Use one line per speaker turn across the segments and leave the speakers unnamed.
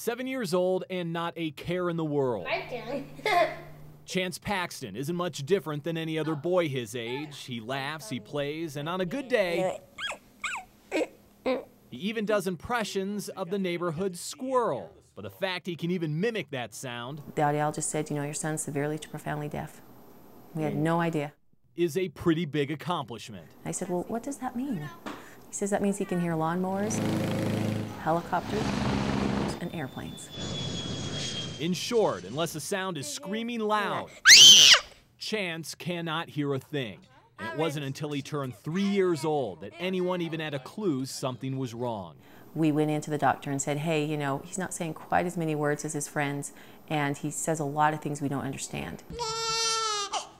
7 years old and not a care in the world. Chance Paxton isn't much different than any other boy his age. He laughs, he plays, and on a good day, he even does impressions of the neighborhood squirrel. But the fact he can even mimic that sound,
the audiologist said, your son's severely to profoundly deaf. We had no idea.
Is a pretty big accomplishment.
I said, well, what does that mean? He says that means he can hear lawnmowers, helicopters, and airplanes.
In short, unless the sound is screaming loud, Chance cannot hear a thing. And it wasn't until he turned 3 years old that anyone even had a clue something was wrong.
We went into the doctor and said, hey, he's not saying quite as many words as his friends, and he says a lot of things we don't understand.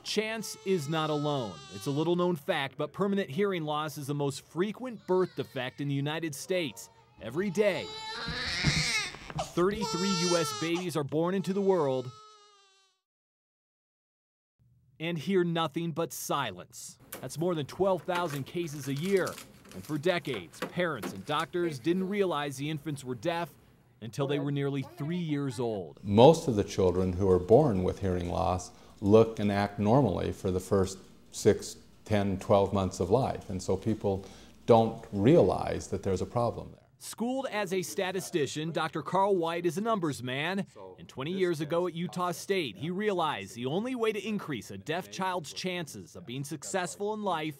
Chance is not alone. It's a little-known fact, but permanent hearing loss is the most frequent birth defect in the United States. Every day, 33 U.S. babies are born into the world and hear nothing but silence. That's more than 12,000 cases a year. And for decades, parents and doctors didn't realize the infants were deaf until they were nearly 3 years old.
Most of the children who are born with hearing loss look and act normally for the first 6, 10, 12 months of life. And so people don't realize that there's a problem there.
Schooled as a statistician, Dr. Karl White is a numbers man. And 20 years ago at Utah State, he realized the only way to increase a deaf child's chances of being successful in life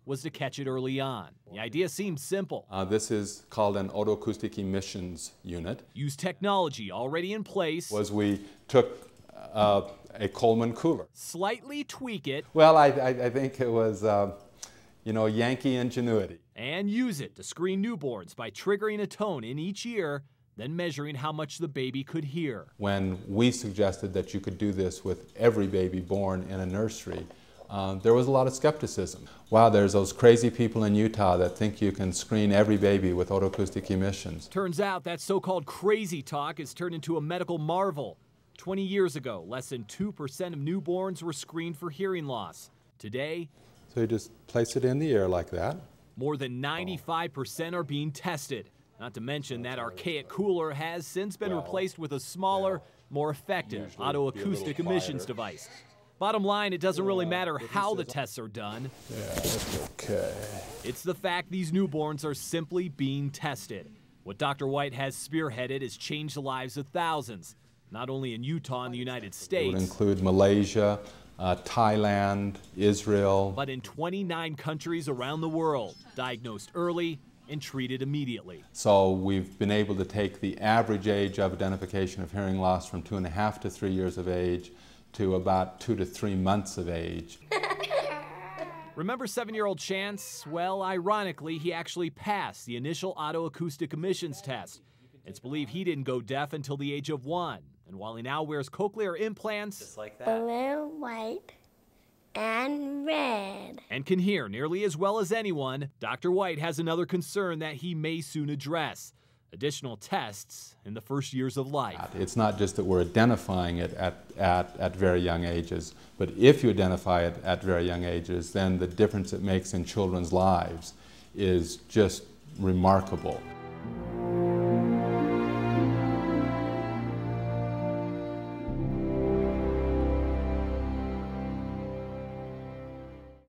was to catch it early on. The idea seems simple.
This is called an otoacoustic emissions unit.
Use technology already in place.
We took a Coleman cooler.
Slightly tweak it.
Well, I think it was, Yankee ingenuity.
And use it to screen newborns by triggering a tone in each ear, then measuring how much the baby could hear.
When we suggested that you could do this with every baby born in a nursery, there was a lot of skepticism. Wow, there's those crazy people in Utah that think you can screen every baby with otoacoustic emissions.
Turns out that so-called crazy talk has turned into a medical marvel. 20 years ago, less than 2% of newborns were screened for hearing loss. Today,
so you just place it in the ear like that.
More than 95% are being tested. Not to mention that archaic cooler has since been replaced with a smaller, more effective otoacoustic emissions device. Bottom line, it doesn't really matter how the tests are done.
Yeah, that's okay.
It's the fact these newborns are simply being tested. What Dr. White has spearheaded has changed the lives of thousands, not only in Utah and the United States.
It would include Malaysia, Thailand, Israel.
But in 29 countries around the world, diagnosed early and treated immediately.
So we've been able to take the average age of identification of hearing loss from 2.5 to 3 years of age to about 2 to 3 months of age.
Remember 7-year-old Chance? Well, ironically, he actually passed the initial otoacoustic emissions test. It's believed he didn't go deaf until the age of 1. And while he now wears cochlear implants,
just like that,
blue, white, and red,
and can hear nearly as well as anyone, Dr. White has another concern that he may soon address: additional tests in the first years of life.
It's not just that we're identifying it at very young ages, but if you identify it at very young ages, then the difference it makes in children's lives is just remarkable.